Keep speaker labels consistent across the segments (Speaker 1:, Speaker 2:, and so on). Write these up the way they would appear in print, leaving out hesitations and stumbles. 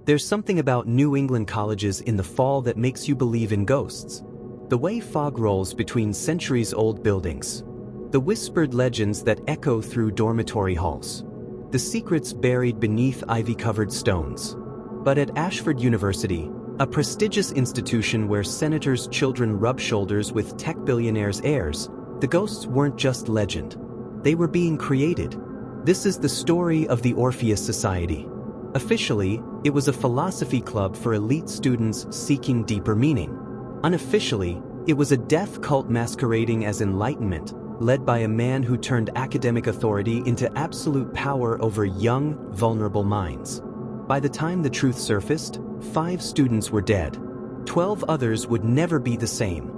Speaker 1: There's something about New England colleges in the fall that makes you believe in ghosts. The way fog rolls between centuries-old buildings. The whispered legends that echo through dormitory halls. The secrets buried beneath ivy-covered stones. But at Ashford University, a prestigious institution where senators' children rub shoulders with tech billionaires' heirs, the ghosts weren't just legend. They were being created. This is the story of the Orpheus Society. Officially, it was a philosophy club for elite students seeking deeper meaning. Unofficially, it was a death cult masquerading as enlightenment, led by a man who turned academic authority into absolute power over young, vulnerable minds. By the time the truth surfaced, 5 students were dead. 12 others would never be the same.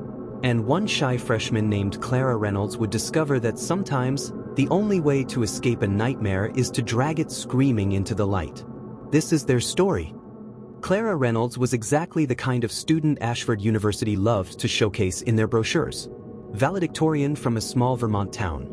Speaker 1: And one shy freshman named Clara Reynolds would discover that sometimes, the only way to escape a nightmare is to drag it screaming into the light. This is their story. Clara Reynolds was exactly the kind of student Ashford University loved to showcase in their brochures. Valedictorian from a small Vermont town.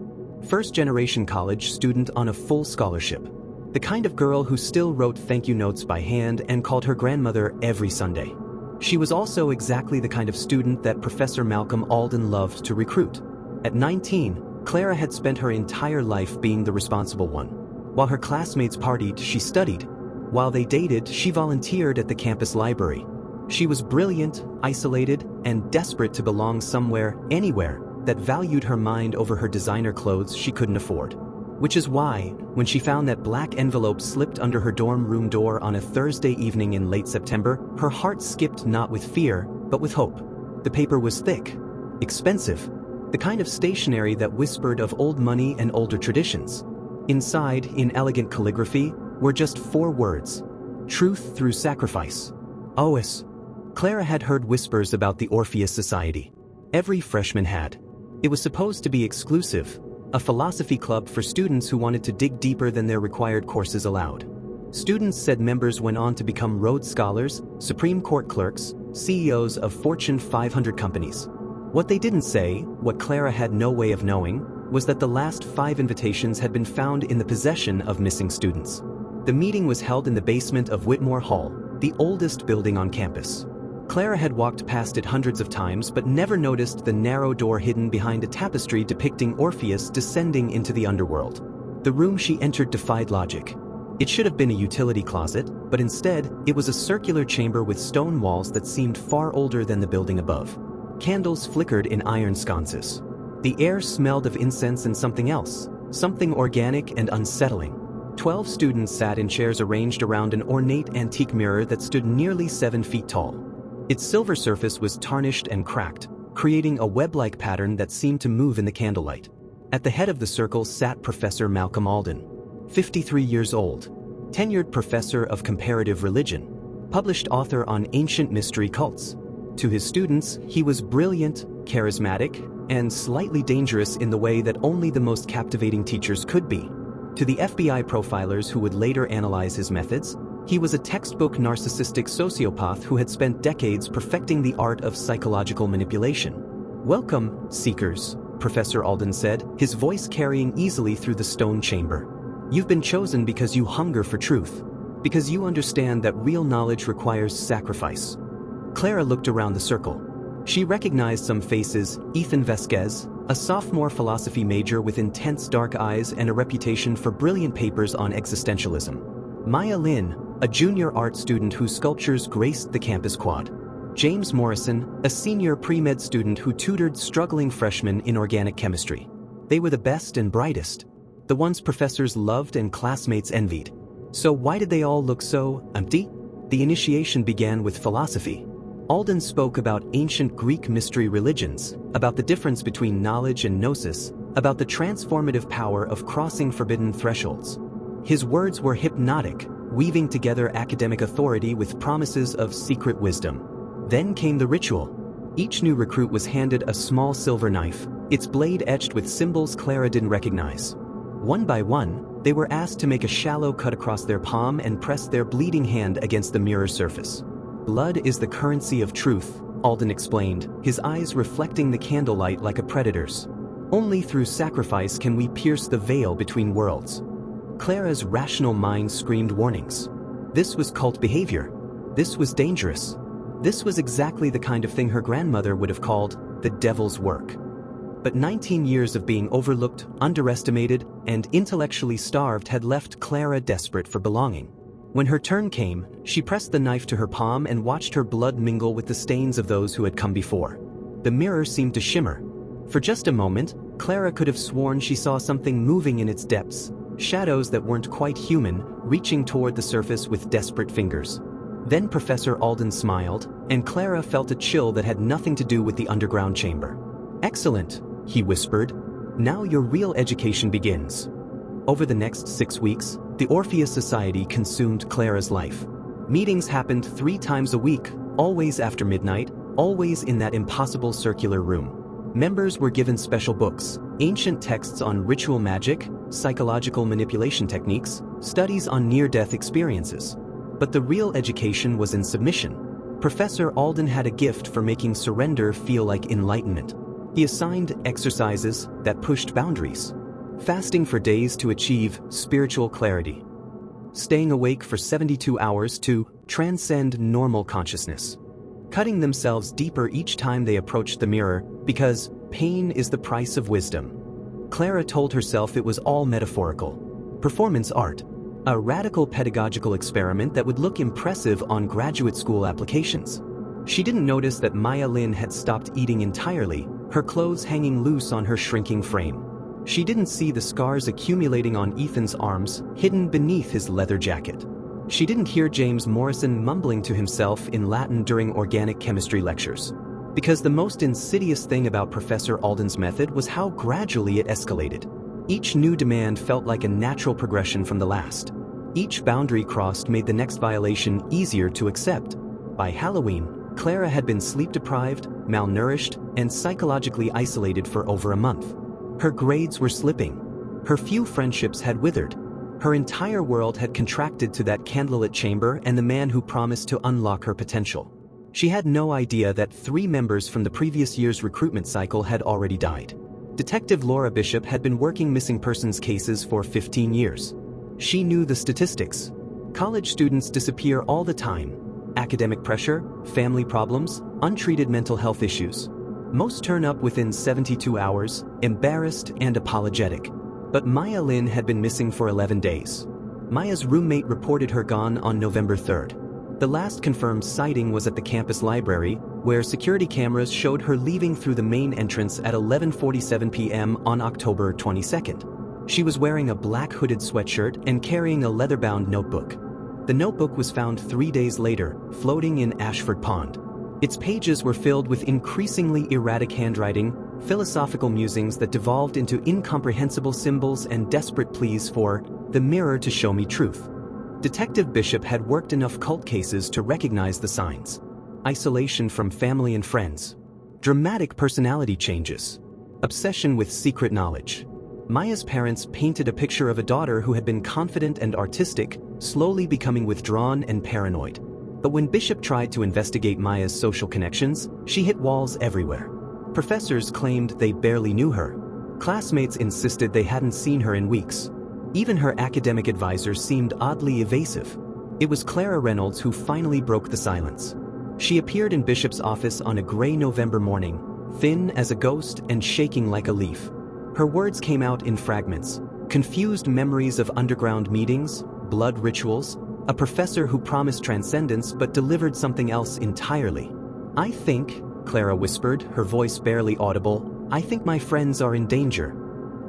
Speaker 1: First-generation college student on a full scholarship. The kind of girl who still wrote thank you notes by hand and called her grandmother every Sunday. She was also exactly the kind of student that Professor Malcolm Alden loved to recruit. At 19, Clara had spent her entire life being the responsible one. While her classmates partied, she studied. While they dated, she volunteered at the campus library. She was brilliant, isolated, and desperate to belong somewhere, anywhere, that valued her mind over her designer clothes she couldn't afford. Which is why, when she found that black envelope slipped under her dorm room door on a Thursday evening in late September, her heart skipped not with fear, but with hope. The paper was thick, expensive, the kind of stationery that whispered of old money and older traditions. Inside, in elegant calligraphy, were just 4 words: truth through sacrifice. OS. Clara had heard whispers about the Orpheus Society. Every freshman had. It was supposed to be exclusive, a philosophy club for students who wanted to dig deeper than their required courses allowed. Students said members went on to become Rhodes Scholars, Supreme Court clerks, CEOs of Fortune 500 companies. What they didn't say, what Clara had no way of knowing, was that the last 5 invitations had been found in the possession of missing students. The meeting was held in the basement of Whitmore Hall, the oldest building on campus. Clara had walked past it hundreds of times but never noticed the narrow door hidden behind a tapestry depicting Orpheus descending into the underworld. The room she entered defied logic. It should have been a utility closet, but instead, it was a circular chamber with stone walls that seemed far older than the building above. Candles flickered in iron sconces. The air smelled of incense and something else, something organic and unsettling. 12 students sat in chairs arranged around an ornate antique mirror that stood nearly 7 feet tall. Its silver surface was tarnished and cracked, creating a web-like pattern that seemed to move in the candlelight. At the head of the circle sat Professor Malcolm Alden, 53 years old, tenured professor of comparative religion, published author on ancient mystery cults. To his students, he was brilliant, charismatic, and slightly dangerous in the way that only the most captivating teachers could be. To the FBI profilers who would later analyze his methods, he was a textbook narcissistic sociopath who had spent decades perfecting the art of psychological manipulation. "Welcome, seekers," Professor Alden said, his voice carrying easily through the stone chamber. "You've been chosen because you hunger for truth, because you understand that real knowledge requires sacrifice." Clara looked around the circle. She recognized some faces: Ethan Vasquez, a sophomore philosophy major with intense dark eyes and a reputation for brilliant papers on existentialism. Maya Lin, a junior art student whose sculptures graced the campus quad. James Morrison, a senior pre-med student who tutored struggling freshmen in organic chemistry. They were the best and brightest, the ones professors loved and classmates envied. So why did they all look so empty? The initiation began with philosophy. Alden spoke about ancient Greek mystery religions, about the difference between knowledge and gnosis, about the transformative power of crossing forbidden thresholds. His words were hypnotic, weaving together academic authority with promises of secret wisdom. Then came the ritual. Each new recruit was handed a small silver knife, its blade etched with symbols Clara didn't recognize. One by one, they were asked to make a shallow cut across their palm and press their bleeding hand against the mirror surface. "Blood is the currency of truth," Alden explained, his eyes reflecting the candlelight like a predator's. "Only through sacrifice can we pierce the veil between worlds." Clara's rational mind screamed warnings. This was cult behavior. This was dangerous. This was exactly the kind of thing her grandmother would have called the devil's work. But 19 years of being overlooked, underestimated, and intellectually starved had left Clara desperate for belonging. When her turn came, she pressed the knife to her palm and watched her blood mingle with the stains of those who had come before. The mirror seemed to shimmer. For just a moment, Clara could have sworn she saw something moving in its depths, shadows that weren't quite human, reaching toward the surface with desperate fingers. Then Professor Alden smiled, and Clara felt a chill that had nothing to do with the underground chamber. "Excellent," he whispered. "Now your real education begins." Over the next 6 weeks, the Orpheus Society consumed Clara's life. Meetings happened 3 times a week, always after midnight, always in that impossible circular room. Members were given special books, ancient texts on ritual magic, psychological manipulation techniques, studies on near-death experiences. But the real education was in submission. Professor Alden had a gift for making surrender feel like enlightenment. He assigned exercises that pushed boundaries. Fasting for days to achieve spiritual clarity. Staying awake for 72 hours to transcend normal consciousness. Cutting themselves deeper each time they approached the mirror, because pain is the price of wisdom. Clara told herself it was all metaphorical. Performance art. A radical pedagogical experiment that would look impressive on graduate school applications. She didn't notice that Maya Lin had stopped eating entirely, her clothes hanging loose on her shrinking frame. She didn't see the scars accumulating on Ethan's arms, hidden beneath his leather jacket. She didn't hear James Morrison mumbling to himself in Latin during organic chemistry lectures. Because the most insidious thing about Professor Alden's method was how gradually it escalated. Each new demand felt like a natural progression from the last. Each boundary crossed made the next violation easier to accept. By Halloween, Clara had been sleep-deprived, malnourished, and psychologically isolated for over a month. Her grades were slipping. Her few friendships had withered. Her entire world had contracted to that candlelit chamber and the man who promised to unlock her potential. She had no idea that 3 members from the previous year's recruitment cycle had already died. Detective Laura Bishop had been working missing persons cases for 15 years. She knew the statistics. College students disappear all the time. Academic pressure, family problems, untreated mental health issues. Most turn up within 72 hours, embarrassed and apologetic. But Maya Lin had been missing for 11 days. Maya's roommate reported her gone on November 3rd. The last confirmed sighting was at the campus library, where security cameras showed her leaving through the main entrance at 11:47 p.m. on October 22nd. She was wearing a black hooded sweatshirt and carrying a leather-bound notebook. The notebook was found 3 days later, floating in Ashford Pond. Its pages were filled with increasingly erratic handwriting, philosophical musings that devolved into incomprehensible symbols and desperate pleas for the mirror to show me truth. Detective Bishop had worked enough cult cases to recognize the signs. Isolation from family and friends. Dramatic personality changes. Obsession with secret knowledge. Maya's parents painted a picture of a daughter who had been confident and artistic, slowly becoming withdrawn and paranoid. But when Bishop tried to investigate Maya's social connections, she hit walls everywhere. Professors claimed they barely knew her. Classmates insisted they hadn't seen her in weeks. Even her academic advisors seemed oddly evasive. It was Clara Reynolds who finally broke the silence. She appeared in Bishop's office on a gray November morning, thin as a ghost and shaking like a leaf. Her words came out in fragments, confused memories of underground meetings, blood rituals, a professor who promised transcendence but delivered something else entirely. "I think," Clara whispered, her voice barely audible, "I think my friends are in danger."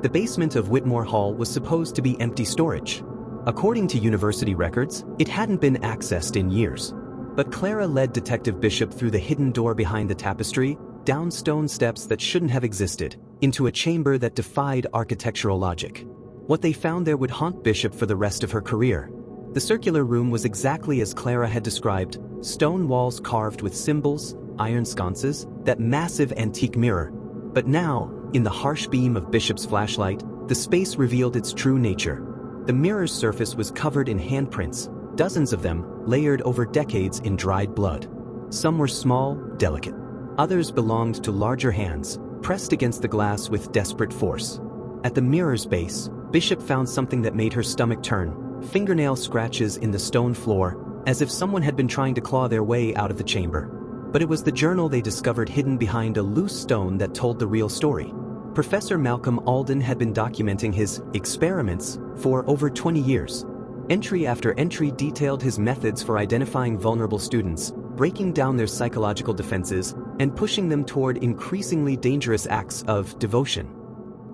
Speaker 1: The basement of Whitmore Hall was supposed to be empty storage. According to university records, it hadn't been accessed in years. But Clara led Detective Bishop through the hidden door behind the tapestry, down stone steps that shouldn't have existed, into a chamber that defied architectural logic. What they found there would haunt Bishop for the rest of her career. The circular room was exactly as Clara had described, stone walls carved with symbols, iron sconces, that massive antique mirror. But now, in the harsh beam of Bishop's flashlight, the space revealed its true nature. The mirror's surface was covered in handprints, dozens of them, layered over decades in dried blood. Some were small, delicate. Others belonged to larger hands, pressed against the glass with desperate force. At the mirror's base, Bishop found something that made her stomach turn, fingernail scratches in the stone floor, as if someone had been trying to claw their way out of the chamber. But it was the journal they discovered hidden behind a loose stone that told the real story. Professor Malcolm Alden had been documenting his experiments for over 20 years. Entry after entry detailed his methods for identifying vulnerable students, breaking down their psychological defenses, and pushing them toward increasingly dangerous acts of devotion.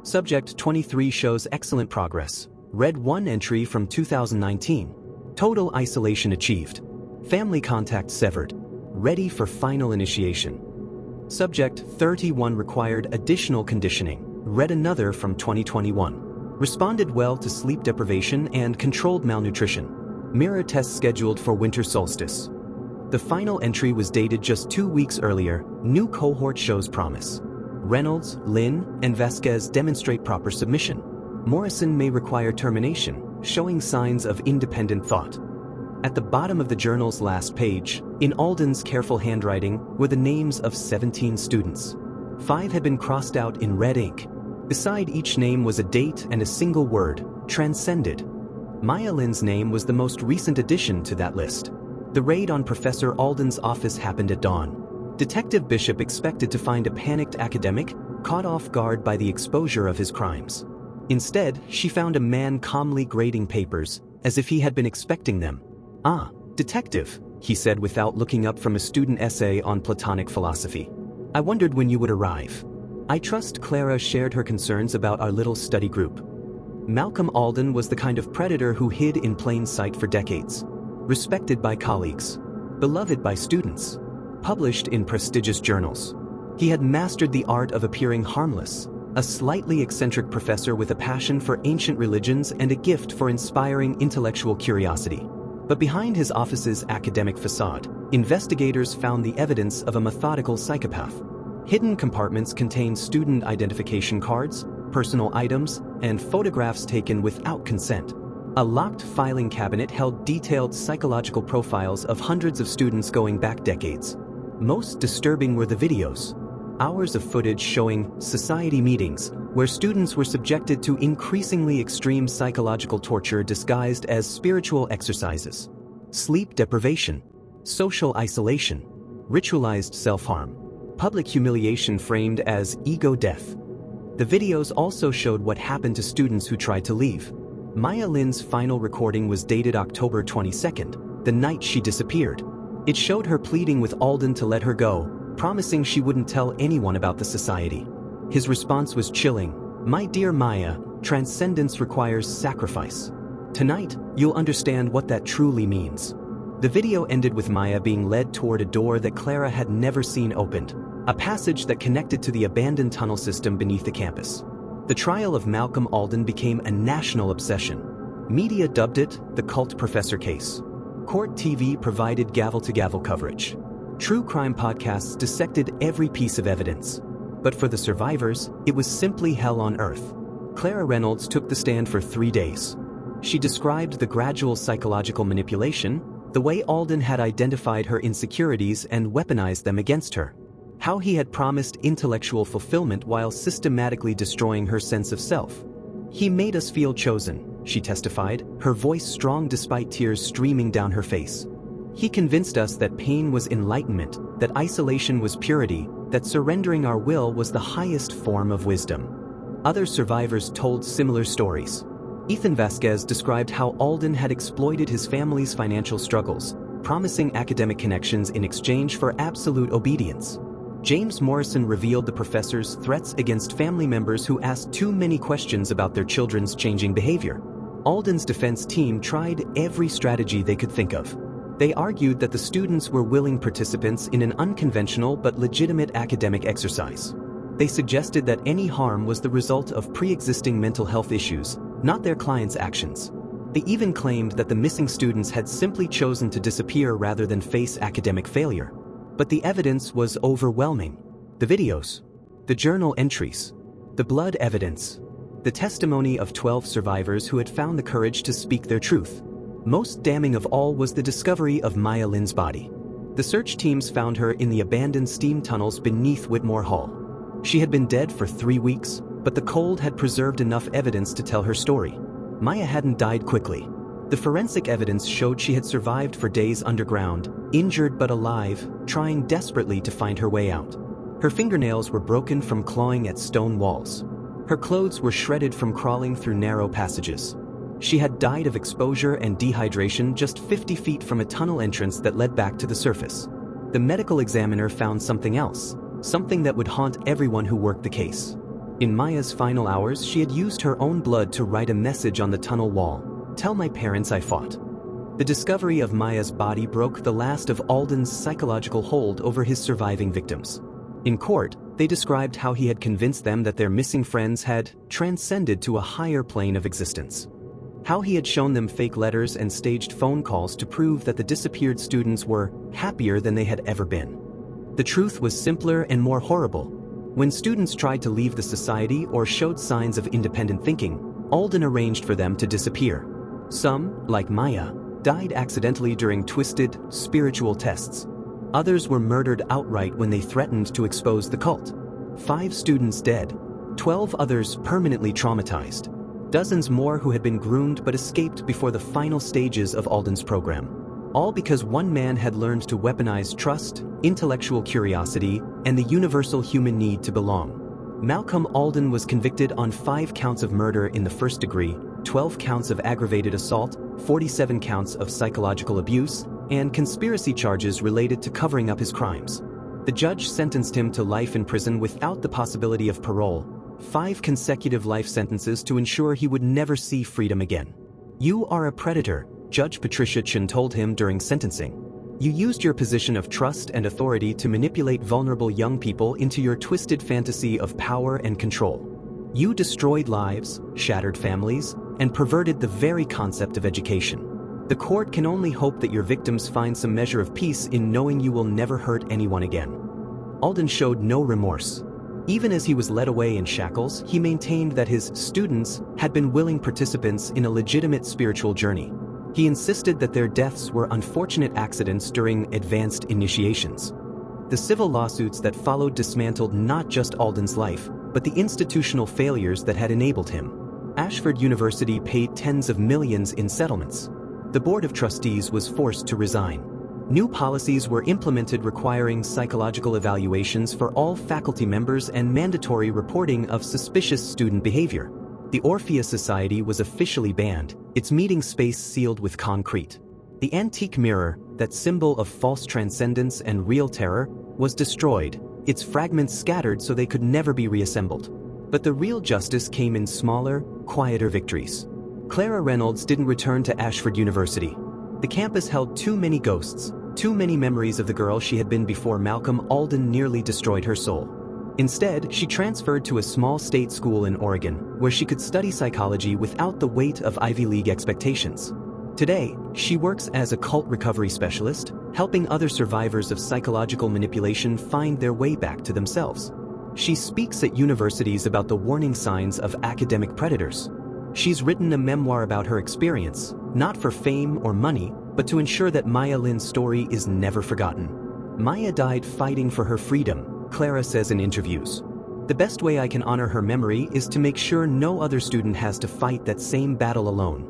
Speaker 1: Subject 23 shows excellent progress. Read 1 entry from 2019. Total isolation achieved. Family contact severed. Ready for final initiation. Subject 31 required additional conditioning. Read another from 2021. Responded well to sleep deprivation and controlled malnutrition. Mirror test scheduled for winter solstice. The final entry was dated just 2 weeks earlier. New cohort shows promise. Reynolds, Lynn, and Vasquez demonstrate proper submission. Morrison may require termination, showing signs of independent thought. At the bottom of the journal's last page, in Alden's careful handwriting, were the names of 17 students. 5 had been crossed out in red ink. Beside each name was a date and a single word, transcended. Maya Lin's name was the most recent addition to that list. The raid on Professor Alden's office happened at dawn. Detective Bishop expected to find a panicked academic, caught off guard by the exposure of his crimes. Instead, she found a man calmly grading papers, as if he had been expecting them. "Ah, detective," he said without looking up from a student essay on Platonic philosophy. "I wondered when you would arrive." I trust Clara shared her concerns about our little study group. Malcolm Alden was the kind of predator who hid in plain sight for decades. Respected by colleagues. Beloved by students. Published in prestigious journals. He had mastered the art of appearing harmless, a slightly eccentric professor with a passion for ancient religions and a gift for inspiring intellectual curiosity. But behind his office's academic facade, investigators found the evidence of a methodical psychopath. Hidden compartments contained student identification cards, personal items, and photographs taken without consent. A locked filing cabinet held detailed psychological profiles of hundreds of students going back decades. Most disturbing were the videos. Hours of footage showing society meetings, where students were subjected to increasingly extreme psychological torture disguised as spiritual exercises. Sleep deprivation, social isolation, ritualized self-harm, public humiliation framed as ego death. The videos also showed what happened to students who tried to leave. Maya Lin's final recording was dated October 22nd, the night she disappeared. It showed her pleading with Alden to let her go, promising she wouldn't tell anyone about the society. His response was chilling. "My dear Maya, transcendence requires sacrifice. Tonight, you'll understand what that truly means." The video ended with Maya being led toward a door that Clara had never seen opened, a passage that connected to the abandoned tunnel system beneath the campus. The trial of Malcolm Alden became a national obsession. Media dubbed it the cult professor case. Court TV provided gavel-to-gavel coverage. True crime podcasts dissected every piece of evidence. But for the survivors, it was simply hell on earth. Clara Reynolds took the stand for 3 days. She described the gradual psychological manipulation, the way Alden had identified her insecurities and weaponized them against her. How he had promised intellectual fulfillment while systematically destroying her sense of self. "He made us feel chosen," she testified, her voice strong despite tears streaming down her face. "He convinced us that pain was enlightenment, that isolation was purity, that surrendering our will was the highest form of wisdom." Other survivors told similar stories. Ethan Vasquez described how Alden had exploited his family's financial struggles, promising academic connections in exchange for absolute obedience. James Morrison revealed the professor's threats against family members who asked too many questions about their children's changing behavior. Alden's defense team tried every strategy they could think of. They argued that the students were willing participants in an unconventional but legitimate academic exercise. They suggested that any harm was the result of pre-existing mental health issues, not their clients' actions. They even claimed that the missing students had simply chosen to disappear rather than face academic failure. But the evidence was overwhelming. The videos, the journal entries, the blood evidence, the testimony of 12 survivors who had found the courage to speak their truth. Most damning of all was the discovery of Maya Lin's body. The search teams found her in the abandoned steam tunnels beneath Whitmore Hall. She had been dead for 3 weeks, but the cold had preserved enough evidence to tell her story. Maya hadn't died quickly. The forensic evidence showed she had survived for days underground, injured but alive, trying desperately to find her way out. Her fingernails were broken from clawing at stone walls. Her clothes were shredded from crawling through narrow passages. She had died of exposure and dehydration just 50 feet from a tunnel entrance that led back to the surface. The medical examiner found something else, something that would haunt everyone who worked the case. In Maya's final hours, she had used her own blood to write a message on the tunnel wall: "Tell my parents I fought." The discovery of Maya's body broke the last of Alden's psychological hold over his surviving victims. In court, they described how he had convinced them that their missing friends had transcended to a higher plane of existence. How he had shown them fake letters and staged phone calls to prove that the disappeared students were happier than they had ever been. The truth was simpler and more horrible. When students tried to leave the society or showed signs of independent thinking, Alden arranged for them to disappear. Some, like Maya, died accidentally during twisted, spiritual tests. Others were murdered outright when they threatened to expose the cult. 5 students dead, 12 others permanently traumatized. Dozens more who had been groomed but escaped before the final stages of Alden's program. All because one man had learned to weaponize trust, intellectual curiosity, and the universal human need to belong. Malcolm Alden was convicted on 5 counts of murder in the first degree, 12 counts of aggravated assault, 47 counts of psychological abuse, and conspiracy charges related to covering up his crimes. The judge sentenced him to life in prison without the possibility of parole, 5 consecutive life sentences to ensure he would never see freedom again. "You are a predator," Judge Patricia Chen told him during sentencing. "You used your position of trust and authority to manipulate vulnerable young people into your twisted fantasy of power and control. You destroyed lives, shattered families, and perverted the very concept of education. The court can only hope that your victims find some measure of peace in knowing you will never hurt anyone again." Alden showed no remorse. Even as he was led away in shackles, he maintained that his students had been willing participants in a legitimate spiritual journey. He insisted that their deaths were unfortunate accidents during advanced initiations. The civil lawsuits that followed dismantled not just Alden's life, but the institutional failures that had enabled him. Ashford University paid tens of millions in settlements. The board of trustees was forced to resign. New policies were implemented requiring psychological evaluations for all faculty members and mandatory reporting of suspicious student behavior. The Orpheus Society was officially banned, its meeting space sealed with concrete. The antique mirror, that symbol of false transcendence and real terror, was destroyed, its fragments scattered so they could never be reassembled. But the real justice came in smaller, quieter victories. Clara Reynolds didn't return to Ashford University. The campus held too many ghosts, too many memories of the girl she had been before Malcolm Alden nearly destroyed her soul. Instead, she transferred to a small state school in Oregon, where she could study psychology without the weight of Ivy League expectations. Today, she works as a cult recovery specialist, helping other survivors of psychological manipulation find their way back to themselves. She speaks at universities about the warning signs of academic predators. She's written a memoir about her experience, not for fame or money, but to ensure that Maya Lin's story is never forgotten. Maya died fighting for her freedom, Clara says in interviews. The best way I can honor her memory is to make sure no other student has to fight that same battle alone.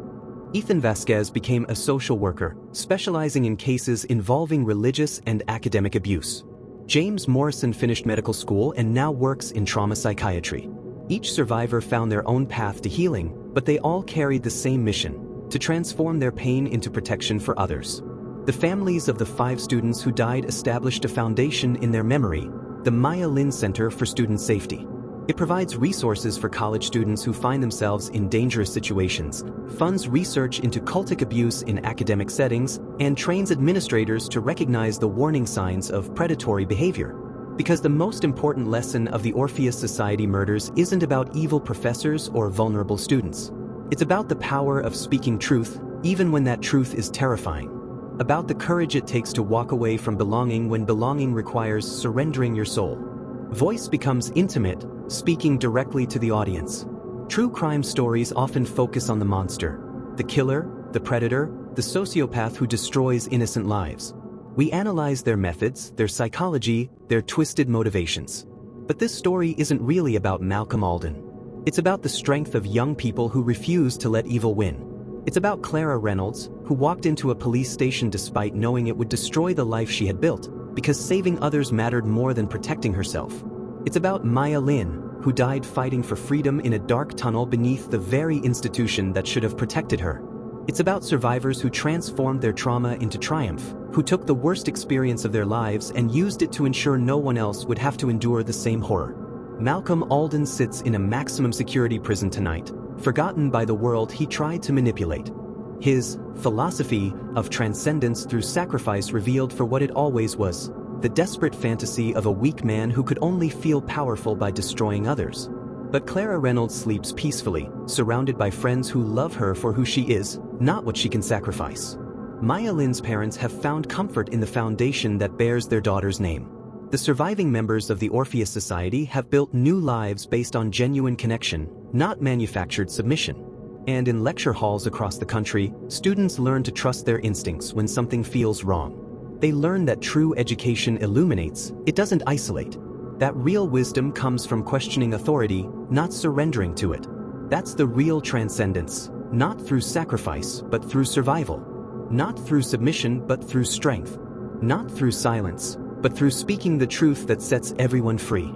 Speaker 1: Ethan Vasquez became a social worker, specializing in cases involving religious and academic abuse. James Morrison finished medical school and now works in trauma psychiatry. Each survivor found their own path to healing, but they all carried the same mission: to transform their pain into protection for others. The families of the 5 students who died established a foundation in their memory, the Maya Lin Center for Student Safety. It provides resources for college students who find themselves in dangerous situations, funds research into cultic abuse in academic settings, and trains administrators to recognize the warning signs of predatory behavior. Because the most important lesson of the Orpheus Society murders isn't about evil professors or vulnerable students. It's about the power of speaking truth, even when that truth is terrifying. About the courage it takes to walk away from belonging when belonging requires surrendering your soul. Voice becomes intimate, speaking directly to the audience. True crime stories often focus on the monster, the killer, the predator, the sociopath who destroys innocent lives. We analyze their methods, their psychology, their twisted motivations. But this story isn't really about Malcolm Alden. It's about the strength of young people who refuse to let evil win. It's about Clara Reynolds, who walked into a police station despite knowing it would destroy the life she had built, because saving others mattered more than protecting herself. It's about Maya Lin, who died fighting for freedom in a dark tunnel beneath the very institution that should have protected her. It's about survivors who transformed their trauma into triumph, who took the worst experience of their lives and used it to ensure no one else would have to endure the same horror. Malcolm Alden sits in a maximum security prison tonight, forgotten by the world he tried to manipulate. His philosophy of transcendence through sacrifice revealed for what it always was, the desperate fantasy of a weak man who could only feel powerful by destroying others. But Clara Reynolds sleeps peacefully, surrounded by friends who love her for who she is, not what she can sacrifice. Maya Lin's parents have found comfort in the foundation that bears their daughter's name. The surviving members of the Orpheus Society have built new lives based on genuine connection, not manufactured submission. And in lecture halls across the country, students learn to trust their instincts when something feels wrong. They learn that true education illuminates, it doesn't isolate. That real wisdom comes from questioning authority, not surrendering to it. That's the real transcendence, not through sacrifice, but through survival. Not through submission, but through strength. Not through silence, but through speaking the truth that sets everyone free.